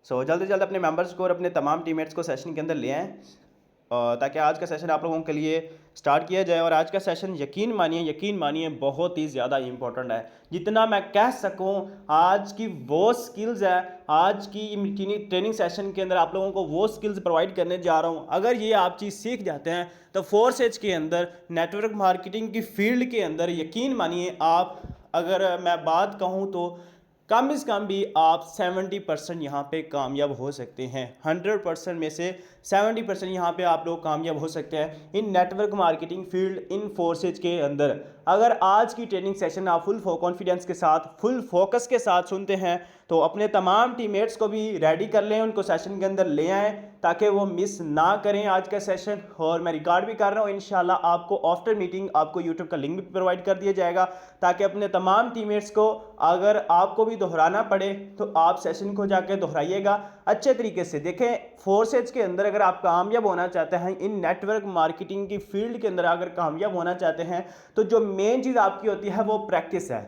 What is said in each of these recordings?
सो जल्द से जल्द अपने मेंबर्स को और अपने तमाम टीममेट्स को सेशन के अंदर ले आएँ, ताकि आज का सेशन आप लोगों के लिए स्टार्ट किया जाए। और आज का सेशन यकीन मानिए बहुत ही ज़्यादा इम्पोर्टेंट है। जितना मैं कह सकूं, आज की वो स्किल्स है, आज की ट्रेनिंग सेशन के अंदर आप लोगों को वो स्किल्स प्रोवाइड करने जा रहा हूं। अगर ये आप चीज़ सीख जाते हैं तो फोर्स एज के अंदर नेटवर्क मार्केटिंग की फील्ड के अंदर यकीन मानिए आप, अगर मैं बात कहूँ तो कम से कम भी आप 70% यहाँ पे कामयाब हो सकते हैं। 100% में से 70% यहाँ पे आप लोग कामयाब हो सकते हैं in network marketing field in forces के अंदर। अगर आज की ट्रेनिंग सेशन आप फुल कॉन्फिडेंस के साथ, फुल फोकस के साथ सुनते हैं तो अपने तमाम टीममेट्स को भी रेडी कर लें, उनको सेशन के अंदर ले आएँ ताकि वो मिस ना करें आज का सेशन। और मैं रिकॉर्ड भी कर रहा हूँ, इंशाल्लाह आपको आफ्टर मीटिंग आपको यूट्यूब का लिंक भी प्रोवाइड कर दिया जाएगा, ताकि अपने तमाम टीममेट्स को, अगर आपको भी दोहराना पड़े तो आप सेशन को जाकर दोहराइएगा अच्छे तरीके से। देखें, फोर्सेज के अंदर अगर आप कामयाब होना चाहते हैं, इन नेटवर्क मार्केटिंग की फील्ड के अंदर अगर कामयाब होना चाहते हैं, तो जो मेन चीज़ आपकी होती है वो प्रैक्टिस है।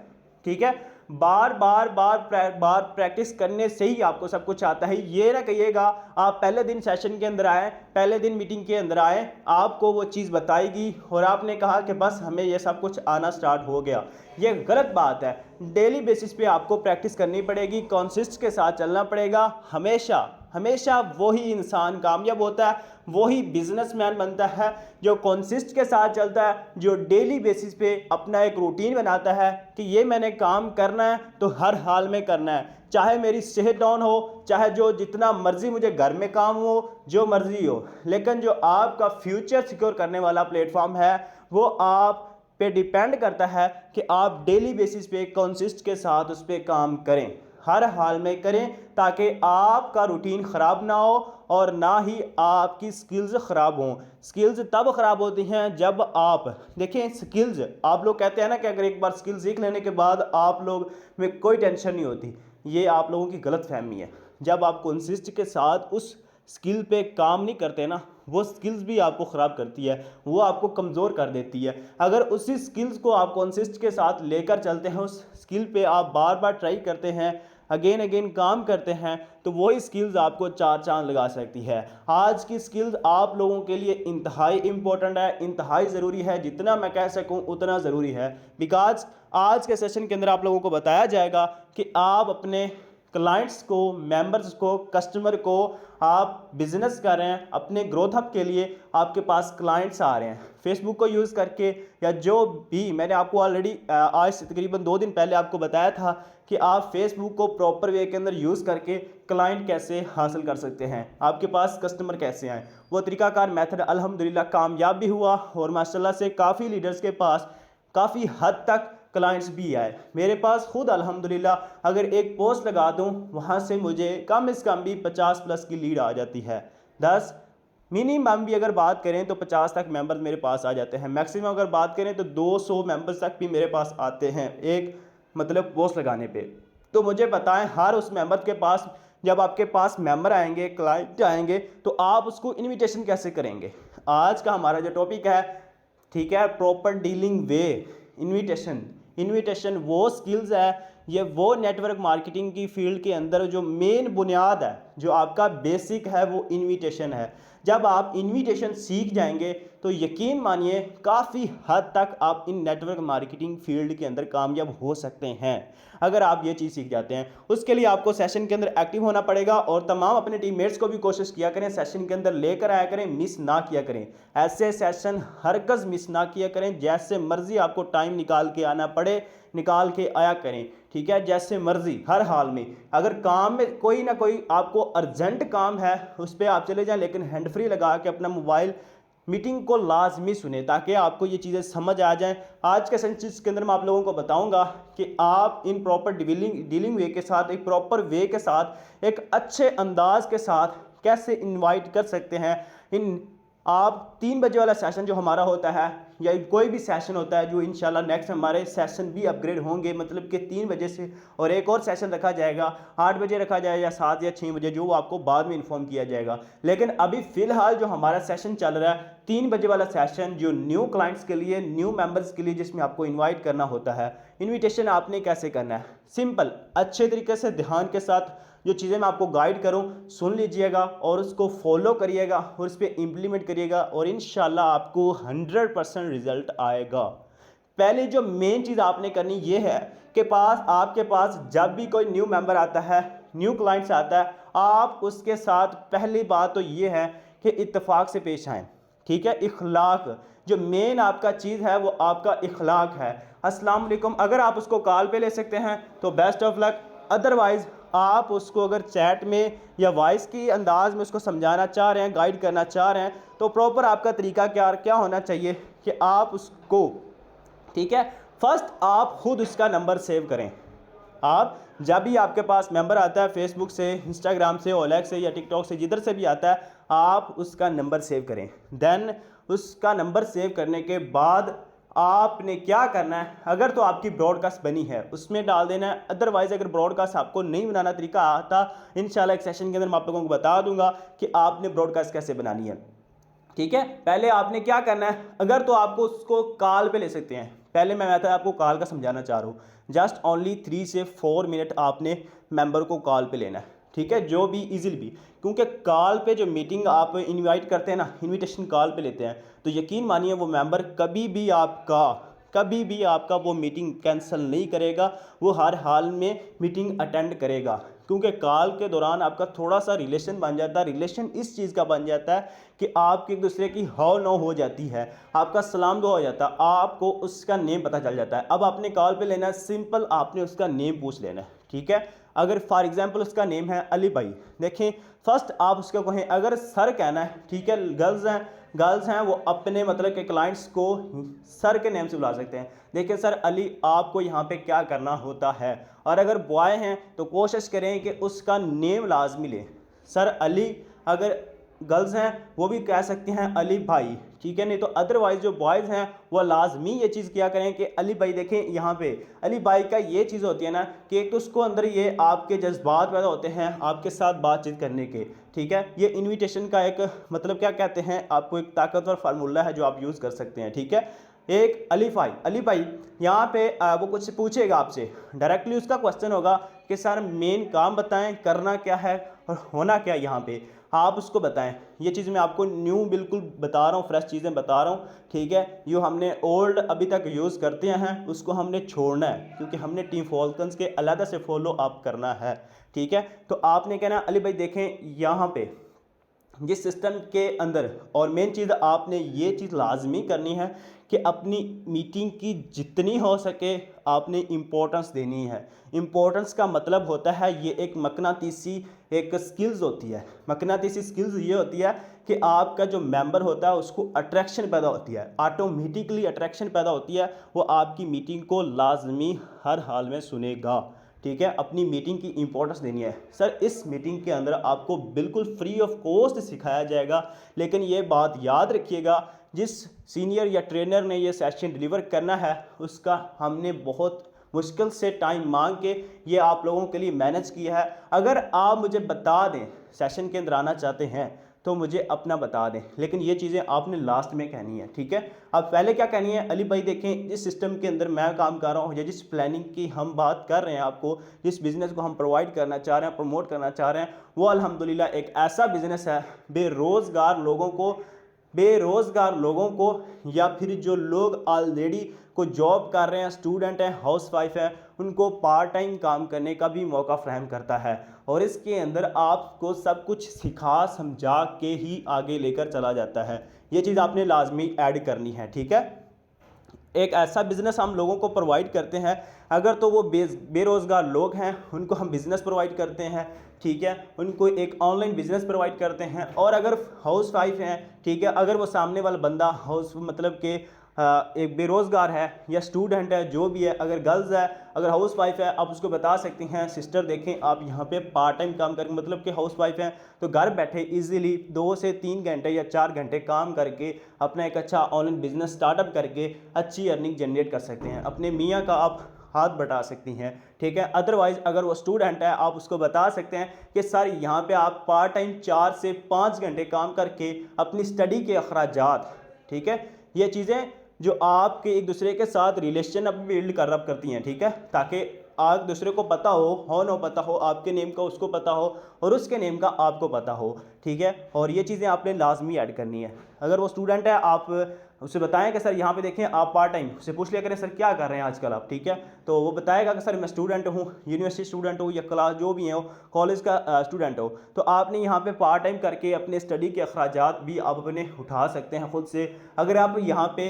ठीक है, बार बार प्रैक्टिस करने से ही आपको सब कुछ आता है। ये ना कहिएगा आप पहले दिन सेशन के अंदर आए, पहले दिन मीटिंग के अंदर आए, आपको वो चीज़ बताएगी और आपने कहा कि बस हमें ये सब कुछ आना स्टार्ट हो गया। ये गलत बात है। डेली बेसिस पे आपको प्रैक्टिस करनी पड़ेगी, कॉन्सिस्ट के साथ चलना पड़ेगा। हमेशा हमेशा वही इंसान कामयाब होता है, वही बिजनेसमैन बनता है जो कॉन्सिस्ट के साथ चलता है, जो डेली बेसिस पे अपना एक रूटीन बनाता है कि ये मैंने काम करना है तो हर हाल में करना है, चाहे मेरी सेहत डाउन हो, चाहे जो जितना मर्जी मुझे घर में काम हो, जो मर्जी हो। लेकिन जो आपका फ्यूचर सिक्योर करने वाला प्लेटफॉर्म है वो आप पे डिपेंड करता है कि आप डेली बेसिस पे कंसिस्ट के साथ उस पर काम करें, हर हाल में करें, ताकि आपका रूटीन ख़राब ना हो और ना ही आपकी स्किल्स ख़राब हों। स्किल्स तब ख़राब होती हैं जब आप देखें, स्किल्स आप लोग कहते हैं ना कि अगर एक बार स्किल सीख लेने के बाद आप लोग में कोई टेंशन नहीं होती, ये आप लोगों की गलत फहमी है। जब आप कंसिस्ट के साथ उस स्किल पे काम नहीं करते ना, वो स्किल्स भी आपको ख़राब करती है, वो आपको कमज़ोर कर देती है। अगर उसी स्किल्स को आप कंसिस्ट के साथ लेकर चलते हैं, उस स्किल पे आप बार बार ट्राई करते हैं, अगेन अगेन काम करते हैं, तो वही स्किल्स आपको चार चांद लगा सकती है। आज की स्किल्स आप लोगों के लिए इंतहाई इंपॉर्टेंट है, इंतहाई ज़रूरी है। जितना मैं कह सकूं उतना ज़रूरी है, बिकॉज आज के सेशन के अंदर आप लोगों को बताया जाएगा कि आप अपने क्लाइंट्स को, मेंबर्स को, कस्टमर को आप बिजनेस कर रहे हैं, अपने ग्रोथ अप के लिए आपके पास क्लाइंट्स आ रहे हैं फेसबुक को यूज़ करके, या जो भी मैंने आपको ऑलरेडी आज से तकरीबन 2 दिन पहले आपको बताया था कि आप फेसबुक को प्रॉपर वे के अंदर यूज़ करके क्लाइंट कैसे हासिल कर सकते हैं, आपके पास कस्टमर कैसे आए। वो तरीकाकार मेथड अल्हम्दुलिल्लाह कामयाब भी हुआ और माशाल्लाह से काफ़ी लीडर्स के पास काफ़ी हद तक क्लाइंट्स भी आए। मेरे पास खुद अल्हम्दुलिल्लाह अगर एक पोस्ट लगा दूं, वहाँ से मुझे कम से कम भी 50+ की लीड आ जाती है। 10 मिनिमम भी अगर बात करें तो 50 तक मेंबर्स मेरे पास आ जाते हैं। मैक्सिमम अगर बात करें तो 200 मेंबर्स तक भी मेरे पास आते हैं एक मतलब पोस्ट लगाने पे। तो मुझे बताएं, हर उस मेंबर के पास, जब आपके पास मेंबर आएंगे, क्लाइंट आएंगे, तो आप उसको इनविटेशन कैसे करेंगे। आज का हमारा जो टॉपिक है, ठीक है, प्रॉपर डीलिंग वे। इनविटेशन वो स्किल्स है, ये वो नेटवर्क मार्केटिंग की फील्ड के अंदर जो मेन बुनियाद है, जो आपका बेसिक है, वो इनविटेशन है। जब आप इनविटेशन सीख जाएंगे तो यकीन मानिए काफ़ी हद तक आप इन नेटवर्क मार्केटिंग फील्ड के अंदर कामयाब हो सकते हैं, अगर आप ये चीज़ सीख जाते हैं। उसके लिए आपको सेशन के अंदर एक्टिव होना पड़ेगा और तमाम अपने टीममेट्स को भी कोशिश किया करें, सेशन के अंदर लेकर आया करें, मिस ना किया करें। ऐसे सेशन हरगिज़ मिस ना किया करें, जैसे मर्जी आपको टाइम निकाल के आना पड़े, निकाल के आया करें, ठीक है, जैसे मर्जी हर हाल में। अगर काम में कोई ना कोई आपको अर्जेंट काम है उस पर आप चले जाएं, लेकिन हैंड फ्री लगा के अपना मोबाइल मीटिंग को लाजमी सुने, ताकि आपको ये चीज़ें समझ आ जाएं। आज के सेंटेंस के अंदर मैं आप लोगों को बताऊंगा कि आप इन प्रॉपर डीलिंग वे के साथ, एक प्रॉपर वे के साथ, एक अच्छे अंदाज के साथ कैसे इनवाइट कर सकते हैं इन। आप 3 बजे वाला सेशन जो हमारा होता है, या कोई भी सेशन होता है, जो इंशाल्लाह नेक्स्ट हमारे सेशन भी अपग्रेड होंगे, मतलब कि 3 बजे से, और एक और सेशन रखा जाएगा 8 बजे रखा जाएगा, या 7 या 6 बजे, जो आपको बाद में इन्फॉर्म किया जाएगा। लेकिन अभी फ़िलहाल जो हमारा सेशन चल रहा है 3 बजे वाला सेशन, जो न्यू क्लाइंट्स के लिए, न्यू मेंबर्स के लिए, जिसमें आपको इन्वाइट करना होता है। इन्विटेशन आपने कैसे करना है, सिंपल, अच्छे तरीके से, ध्यान के साथ जो चीज़ें मैं आपको गाइड करूं सुन लीजिएगा और उसको फॉलो करिएगा और उस पर इम्प्लीमेंट करिएगा और इंशाल्लाह आपको 100% रिजल्ट आएगा। पहले जो मेन चीज़ आपने करनी ये है कि आपके पास जब भी कोई न्यू मेंबर आता है, न्यू क्लाइंट्स आता है, आप उसके साथ पहली बात तो ये है कि इत्तेफाक से पेश आएँ। ठीक है, इखलाक जो मेन आपका चीज़ है वो आपका इखलाक है। अस्सलाम वालेकुम अगर आप उसको कॉल पे ले सकते हैं तो बेस्ट ऑफ लक, अदरवाइज़ आप उसको अगर चैट में या वॉइस की अंदाज में उसको समझाना चाह रहे हैं, गाइड करना चाह रहे हैं, तो प्रॉपर आपका तरीका क्या होना चाहिए कि आप उसको, ठीक है, फर्स्ट आप खुद उसका नंबर सेव करें। आप जब भी आपके पास मेंबर आता है फेसबुक से, इंस्टाग्राम से, ओलेक्स से या टिकटॉक से, जिधर से भी आता है, आप उसका नंबर सेव करें। देन उसका नंबर सेव करने के बाद आपने क्या करना है, अगर तो आपकी ब्रॉडकास्ट बनी है उसमें डाल देना है, अदरवाइज़ अगर ब्रॉडकास्ट आपको नहीं बनाना तरीका आता, इंशाल्लाह एक सेशन के अंदर मैं आप लोगों को बता दूंगा कि आपने ब्रॉडकास्ट कैसे बनानी है। ठीक है, पहले आपने क्या करना है, अगर तो आपको उसको कॉल पे ले सकते हैं, पहले मैं मेथड आपको कॉल का समझाना चाह रहा हूँ। जस्ट ओनली 3 से 4 मिनट आपने मेंबर को कॉल पे लेना है। ठीक है, जो भी इजीली भी, क्योंकि कॉल पे जो मीटिंग आप इनवाइट करते हैं ना, इनविटेशन कॉल पे लेते हैं, तो यकीन मानिए वो मेंबर कभी भी आपका वो मीटिंग कैंसिल नहीं करेगा, वो हर हाल में मीटिंग अटेंड करेगा। क्योंकि कॉल के दौरान आपका थोड़ा सा रिलेशन बन जाता है। रिलेशन इस चीज़ का बन जाता है कि आपकी एक दूसरे की हाव नो हो जाती है, आपका सलाम दुआ हो जाता है, आपको उसका नेम पता चल जाता है। अब आपने कॉल पे लेना है, सिंपल आपने उसका नेम पूछ लेना है। ठीक है, अगर फॉर एग्जांपल उसका नेम है अली भाई, देखें फर्स्ट आप उसको कहें, अगर सर कहना है, ठीक है, गर्ल्स हैं वो अपने मतलब के क्लाइंट्स को सर के नेम से बुला सकते हैं। देखिए सर अली आपको यहाँ पे क्या करना होता है, और अगर बॉय हैं तो कोशिश करें कि उसका नेम लाजमी लें, सर अली। अगर गर्ल्स हैं वो भी कह सकती हैं अली भाई, ठीक है, नहीं तो अदरवाइज जो बॉयज़ हैं वो लाजमी ये चीज़ किया करें कि अली भाई। देखें यहाँ पे अली भाई का ये चीज़ होती है ना कि एक तो उसको अंदर ये आपके जज्बात पैदा होते हैं आपके साथ बातचीत करने के। ठीक है, ये इन्विटेशन का एक मतलब क्या कहते हैं, आपको एक ताकतवर फार्मूला है जो आप यूज़ कर सकते हैं। ठीक है, एक अली भाई यहाँ पे वो कुछ पूछेगा आपसे, डायरेक्टली उसका क्वेश्चन होगा कि सर मेन काम बताएं, करना क्या है और होना क्या यहाँ पे, आप उसको बताएं। ये चीज़ मैं आपको न्यू बिल्कुल बता रहा हूँ, फ्रेश चीज़ें बता रहा हूँ। ठीक है, जो हमने ओल्ड अभी तक यूज़ करते हैं उसको हमने छोड़ना है, क्योंकि हमने टीम फॉल्कन्स के अलग से फॉलो अप करना है। ठीक है, तो आपने कहना अली भाई देखें यहाँ पे जिस सिस्टम के अंदर, और मेन चीज़ आपने ये चीज़ लाजमी करनी है कि अपनी मीटिंग की जितनी हो सके आपने इम्पोर्टेंस देनी है। इम्पोर्टेंस का मतलब होता है ये एक मकनातीसी एक स्किल्स होती है। मकनातीसी स्किल्स ये होती है कि आपका जो मेंबर होता है उसको अट्रैक्शन पैदा होती है, ऑटोमेटिकली अट्रैक्शन पैदा होती है, वो आपकी मीटिंग को लाजमी हर हाल में सुनेगा। ठीक है, अपनी मीटिंग की इंपॉर्टेंस देनी है। सर इस मीटिंग के अंदर आपको बिल्कुल फ्री ऑफ कॉस्ट सिखाया जाएगा, लेकिन ये बात याद रखिएगा जिस सीनियर या ट्रेनर ने ये सेशन डिलीवर करना है उसका हमने बहुत मुश्किल से टाइम मांग के ये आप लोगों के लिए मैनेज किया है। अगर आप मुझे बता दें सेशन के अंदर आना चाहते हैं तो मुझे अपना बता दें, लेकिन ये चीज़ें आपने लास्ट में कहनी है। ठीक है, अब पहले क्या कहनी है, अली भाई देखें जिस सिस्टम के अंदर मैं काम कर रहा हूँ या जिस प्लानिंग की हम बात कर रहे हैं, आपको जिस बिज़नेस को हम प्रोवाइड करना चाह रहे हैं, प्रमोट करना चाह रहे हैं, वो अल्हम्दुलिल्लाह एक ऐसा बिज़नेस है बेरोज़गार लोगों को या फिर जो लोग ऑलरेडी को जॉब कर रहे हैं, स्टूडेंट हैं, हाउसवाइफ हैं, उनको पार्ट टाइम काम करने का भी मौका फ्राहम करता है। और इसके अंदर आपको सब कुछ सिखा समझा के ही आगे लेकर चला जाता है। ये चीज़ आपने लाजमी ऐड करनी है। ठीक है, एक ऐसा बिज़नेस हम लोगों को प्रोवाइड करते हैं, अगर तो वो बेरोज़गार लोग हैं उनको हम बिज़नेस प्रोवाइड करते हैं। ठीक है, उनको एक ऑनलाइन बिज़नेस प्रोवाइड करते हैं। और अगर हाउस वाइफ हैं, ठीक है, अगर वो सामने वाला बंदा हाउस मतलब कि एक बेरोज़गार है या स्टूडेंट है, जो भी है, अगर गर्ल्स है, अगर हाउस वाइफ है, आप उसको बता सकती हैं सिस्टर देखें आप यहाँ पे पार्ट टाइम काम करें, मतलब कि हाउस वाइफ हैं तो घर बैठे इजीली 2 से 3 घंटे या 4 घंटे काम करके अपना एक अच्छा ऑनलाइन बिजनेस स्टार्टअप करके अच्छी अर्निंग जनरेट कर सकते हैं, अपने मियाँ का आप हाथ बटा सकती हैं। ठीक है, अदरवाइज़ अगर वो स्टूडेंट है आप उसको बता सकते हैं कि सर यहाँ पे आप पार्ट टाइम 4 से 5 घंटे काम करके अपनी स्टडी के अखराजात, ठीक है, ये चीज़ें जो आपके एक दूसरे के साथ रिलेशन अब बिल्ड करती हैं। ठीक है, ताकि आप दूसरे को पता हो ना पता हो, आपके नेम का उसको पता हो और उसके नेम का आपको पता हो, ठीक है। और ये चीज़ें आपने लाजमी ऐड करनी है। अगर वो स्टूडेंट है, आप उसे बताएं कि सर यहाँ पे देखें आप पार्ट टाइम, उसे पूछ लिया करें सर क्या कर रहे हैं आजकल आप, ठीक है। तो वो बताएगा कि सर मैं स्टूडेंट हूँ, यूनिवर्सिटी स्टूडेंट हूँ या क्लास जो भी है हो, कॉलेज का स्टूडेंट हो। तो आपने यहाँ पे पार्ट टाइम करके अपने स्टडी के अखराजात भी आप अपने उठा सकते हैं खुद से। अगर आप यहाँ पे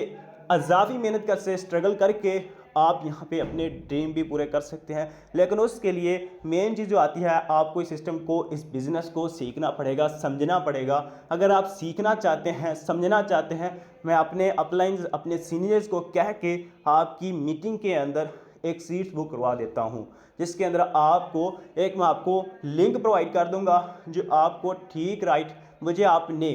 अज़ाफ़ी मेहनत कर से स्ट्रगल करके आप यहाँ पे अपने ड्रीम भी पूरे कर सकते हैं। लेकिन उसके लिए मेन चीज़ जो आती है, आपको इस सिस्टम को, इस बिज़नेस को सीखना पड़ेगा, समझना पड़ेगा। अगर आप सीखना चाहते हैं, समझना चाहते हैं, मैं अपने अपलाइंस, अपने सीनियर्स को कह के आपकी मीटिंग के अंदर एक सीट बुक करवा देता हूँ, जिसके अंदर आपको मैं आपको लिंक प्रोवाइड कर दूँगा जो आपको ठीक राइट मुझे आपने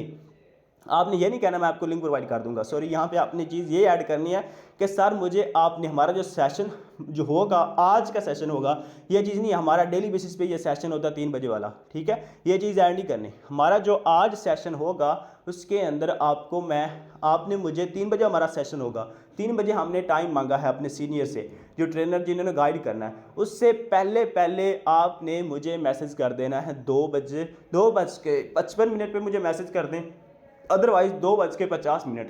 ये नहीं कहना मैं आपको लिंक प्रोवाइड कर दूंगा, सॉरी, यहाँ पे आपने चीज़ ये ऐड करनी है कि सर मुझे आपने हमारा जो सेशन जो होगा, आज का सेशन होगा, ये चीज़ नहीं, हमारा डेली बेसिस पे ये सेशन होता है 3 बजे वाला, ठीक है। ये चीज़ ऐड नहीं करनी। हमारा जो आज सेशन होगा उसके अंदर आपने मुझे 3 बजे हमारा सेशन होगा, 3 बजे हमने टाइम मांगा है अपने सीनियर से, जो ट्रेनर जिन्होंने गाइड करना है, उससे पहले आपने मुझे मैसेज कर देना है 2:55 पर मुझे मैसेज कर दें, अदरवाइज़ 2:50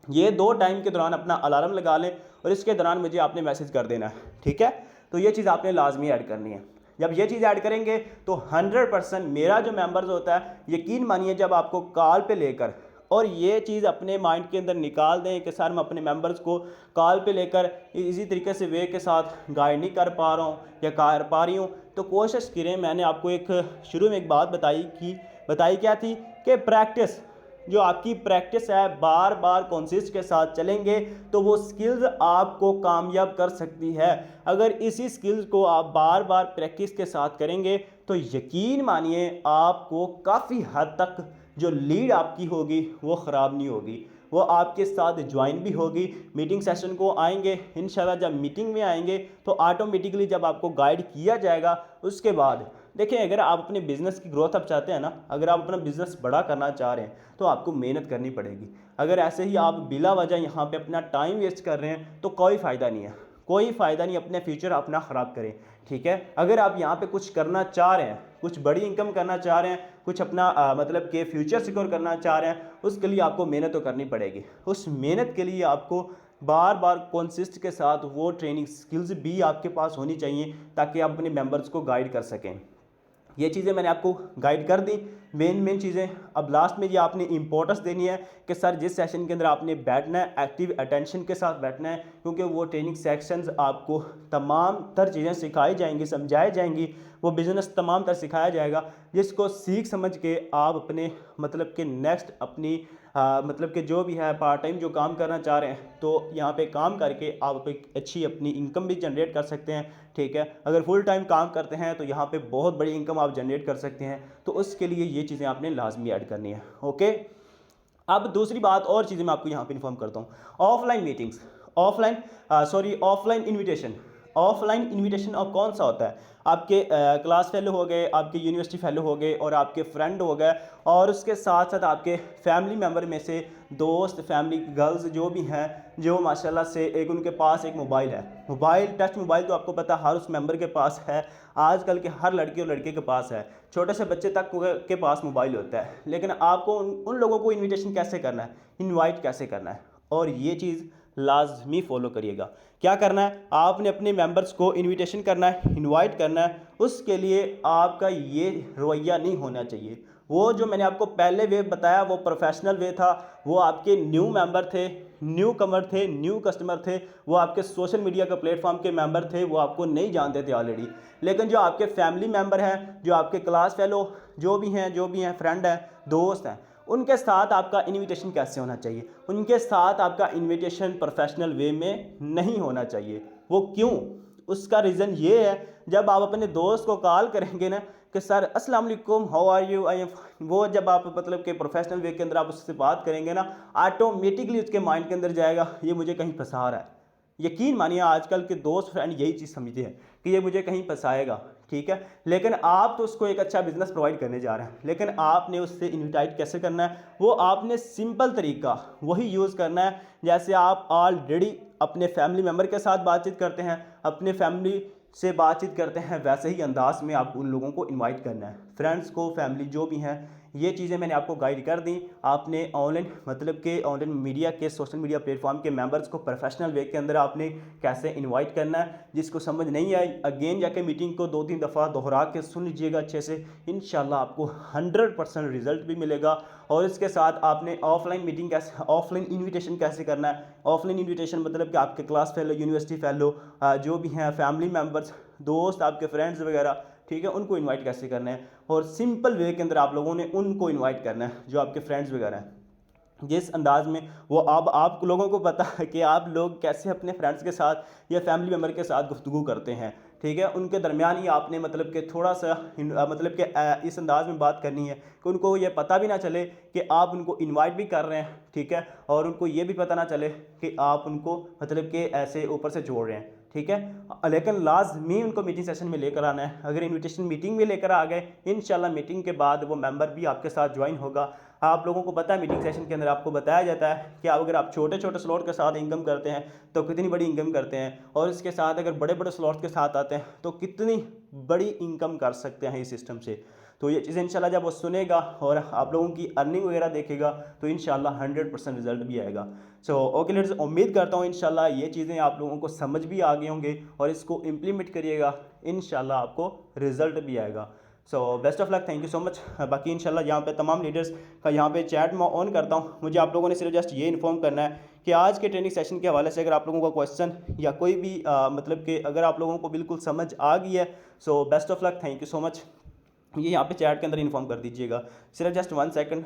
ये 2 टाइम के दौरान अपना अलार्म लगा लें और इसके दौरान मुझे आपने मैसेज कर देना है, ठीक है। तो ये चीज़ आपने लाजमी ऐड करनी है। जब ये चीज़ ऐड करेंगे तो 100% मेरा जो मेंबर्स होता है, यकीन मानिए जब आपको कॉल पे लेकर, और ये चीज़ अपने माइंड के अंदर निकाल दें कि सर मैं अपने मेंबर्स को कॉल पे लेकर इसी तरीके से वे के साथ गाइड नहीं कर पा रहा हूँ या कर पा रही हूँ, तो कोशिश करें। मैंने आपको एक शुरू में एक बात बताई क्या थी कि प्रैक्टिस, जो आपकी प्रैक्टिस है, बार बार कंसिस्ट के साथ चलेंगे तो वो स्किल्स आपको कामयाब कर सकती है। अगर इसी स्किल्स को आप बार बार प्रैक्टिस के साथ करेंगे तो यकीन मानिए आपको काफ़ी हद तक जो लीड आपकी होगी वो ख़राब नहीं होगी, वो आपके साथ ज्वाइन भी होगी। मीटिंग सेशन को आएंगे इंशाल्लाह, जब मीटिंग में आएंगे तो ऑटोमेटिकली जब आपको गाइड किया जाएगा, उसके बाद देखिए, अगर आप अपने बिज़नेस की ग्रोथ आप चाहते हैं ना, अगर आप अपना बिज़नेस बड़ा करना चाह रहे हैं तो आपको मेहनत करनी पड़ेगी। अगर ऐसे ही आप बिला वजह यहाँ पे अपना टाइम वेस्ट कर रहे हैं तो कोई फ़ायदा नहीं है, कोई फ़ायदा नहीं। अपने फ्यूचर अपना ख़राब करें, ठीक है। अगर आप यहाँ पे कुछ करना चाह रहे हैं, कुछ बड़ी इनकम करना चाह रहे हैं, कुछ अपना मतलब कि फ्यूचर सिक्योर करना चाह रहे हैं, उसके लिए आपको मेहनत तो करनी पड़ेगी। उस मेहनत के लिए आपको बार बार कंसिस्ट के साथ वो ट्रेनिंग स्किल्स भी आपके पास होनी चाहिए ताकि आप अपने मेंबर्स को गाइड कर सकें। ये चीज़ें मैंने आपको गाइड कर दी, मेन चीज़ें। अब लास्ट में ये आपने इंपॉर्टेंस देनी है कि सर जिस सेशन के अंदर आपने बैठना है, एक्टिव अटेंशन के साथ बैठना है, क्योंकि वो ट्रेनिंग सेक्शंस आपको तमाम तर चीज़ें सिखाई जाएंगी, समझाई जाएंगी, वो बिज़नेस तमाम तर सिखाया जाएगा, जिसको सीख समझ के आप अपने मतलब कि नेक्स्ट अपनी मतलब कि जो भी है पार्ट टाइम जो काम करना चाह रहे हैं, तो यहाँ पे काम करके आप एक अच्छी अपनी इनकम भी जनरेट कर सकते हैं, ठीक है। अगर फुल टाइम काम करते हैं तो यहाँ पे बहुत बड़ी इनकम आप जनरेट कर सकते हैं। तो उसके लिए ये चीज़ें आपने लाजमी ऐड करनी है, ओके। अब दूसरी बात और चीज़ें मैं आपको यहाँ पे इन्फॉर्म करता हूँ। Offline meetings, offline invitation. Offline invitation अब कौन सा होता है? आपके क्लास फेलो हो गए, आपके यूनिवर्सिटी फेलो हो गए और आपके फ्रेंड हो गए, और उसके साथ साथ आपके फैमिली मेम्बर में से दोस्त, फैमिली गर्ल्स जो भी हैं, जो माशाल्लाह से एक उनके पास एक मोबाइल है, मोबाइल, टच मोबाइल, तो आपको पता हर उस मेंबर के पास है, आजकल के हर लड़की और लड़के के पास है, छोटे से बच्चे तक के पास मोबाइल होता है। लेकिन आपको उन लोगों को इन्विटेशन कैसे करना है, इन्वाइट कैसे करना है, और ये चीज़ लाजमी फॉलो करिएगा। क्या करना है, आपने अपने मेंबर्स को इनविटेशन करना है, इनवाइट करना है। उसके लिए आपका ये रवैया नहीं होना चाहिए। वो जो मैंने आपको पहले वे बताया वो प्रोफेशनल वे था, वो आपके न्यू मेंबर थे, न्यू कमर थे, न्यू कस्टमर थे, वो आपके सोशल मीडिया के प्लेटफॉर्म के मेंबर थे, वो आपको नहीं जानते थे ऑलरेडी। लेकिन जो आपके फैमिली मेंबर हैं, जो आपके क्लास फेलो जो भी हैं, फ्रेंड हैं, दोस्त हैं, उनके साथ आपका इनविटेशन कैसे होना चाहिए? उनके साथ आपका इनविटेशन प्रोफेशनल वे में नहीं होना चाहिए। वो क्यों? उसका रीज़न ये है, जब आप अपने दोस्त को कॉल करेंगे ना कि सर अस्सलाम वालेकुम, how are you, I am, वो जब आप मतलब कि प्रोफेशनल वे के अंदर आप उससे बात करेंगे ना, ऑटोमेटिकली उसके माइंड के अंदर जाएगा ये मुझे कहीं फंसा रहा है। यकीन मानिए आजकल के दोस्त फ्रेंड यही चीज़ समझते हैं कि ये मुझे कहीं फंसाएगा, ठीक है। लेकिन आप तो उसको एक अच्छा बिजनेस प्रोवाइड करने जा रहे हैं, लेकिन आपने उससे इनवाइट कैसे करना है, वो आपने सिंपल तरीका वही यूज़ करना है जैसे आप ऑलरेडी अपने फैमिली मेम्बर के साथ बातचीत करते हैं, अपने फैमिली से बातचीत करते हैं वैसे ही अंदाज में आप उन लोगों को इनवाइट करना है, फ्रेंड्स को, फैमिली जो भी हैं। ये चीज़ें मैंने आपको गाइड कर दी। आपने ऑनलाइन मतलब कि ऑनलाइन मीडिया के, सोशल मीडिया प्लेटफॉर्म के मेंबर्स को प्रोफेशनल वे के अंदर आपने कैसे इनवाइट करना है। जिसको समझ नहीं आई अगेन जाके मीटिंग को 2-3 दफ़ा दोहरा के सुन लीजिएगा अच्छे से, इंशाल्लाह आपको 100% रिजल्ट भी मिलेगा। और इसके साथ आपने ऑफलाइन मीटिंग कैसे, ऑफलाइन इन्विटेशन कैसे करना है। ऑफलाइन इन्विटेशन मतलब कि आपके क्लास फेलो, यूनिवर्सिटी फेलो जो भी हैं, फैमिली मेम्बर्स, दोस्त, आपके फ्रेंड्स वगैरह, ठीक है, उनको इनवाइट कैसे करना है। और सिंपल वे के अंदर आप लोगों ने उनको इनवाइट करना है जो आपके फ्रेंड्स वगैरह हैं, जिस अंदाज में वो आप लोगों को पता है कि आप लोग कैसे अपने फ्रेंड्स के साथ या फैमिली मेम्बर के साथ गुफ्तगू करते हैं, ठीक है। उनके दरमियान ही आपने मतलब कि थोड़ा सा मतलब कि इस अंदाज में बात करनी है कि उनको ये पता भी ना चले कि आप उनको इनवाइट भी कर रहे हैं, ठीक है, और उनको ये भी पता ना चले कि आप उनको मतलब कि ऐसे ऊपर से जोड़ रहे हैं, ठीक है। लेकिन लाजमी उनको मीटिंग सेशन में लेकर आना है। अगर इनविटेशन मीटिंग में लेकर आ गए, इंशाल्लाह मीटिंग के बाद वो मेंबर भी आपके साथ ज्वाइन होगा। आप लोगों को पता है मीटिंग सेशन के अंदर आपको बताया जाता है कि अगर आप छोटे छोटे स्लॉट के साथ इनकम करते हैं तो कितनी बड़ी इनकम करते हैं, और इसके साथ अगर बड़े बड़े स्लॉट के साथ आते हैं तो कितनी बड़ी इनकम कर सकते हैं इस सिस्टम से। तो ये चीज़ें इंशाल्लाह जब वो सुनेगा और आप लोगों की अर्निंग वगैरह देखेगा तो इंशाल्लाह 100% रिजल्ट भी आएगा। सो ओके लेट्स, उम्मीद करता हूँ इंशाल्लाह ये चीज़ें आप लोगों को समझ भी आ गए होंगे और इसको इम्प्लीमेंट करिएगा, इंशाल्लाह आपको रिजल्ट भी आएगा। So best of luck, thank you so much. बाकी इंशाल्लाह यहाँ पे तमाम लीडर्स का यहाँ पे चैट मैं ऑन करता हूँ। मुझे आप लोगों ने सिर्फ जस्ट ये इन्फॉर्म करना है कि आज के ट्रेनिंग सेशन के हवाले से अगर आप लोगों का क्वेश्चन या कोई भी मतलब कि अगर आप लोगों को बिल्कुल समझ आ गई है, so best of luck, thank you so much. ये यहाँ पे चैट के अंदर इन्फॉर्म कर दीजिएगा, सिर्फ जस्ट 1 सेकंड।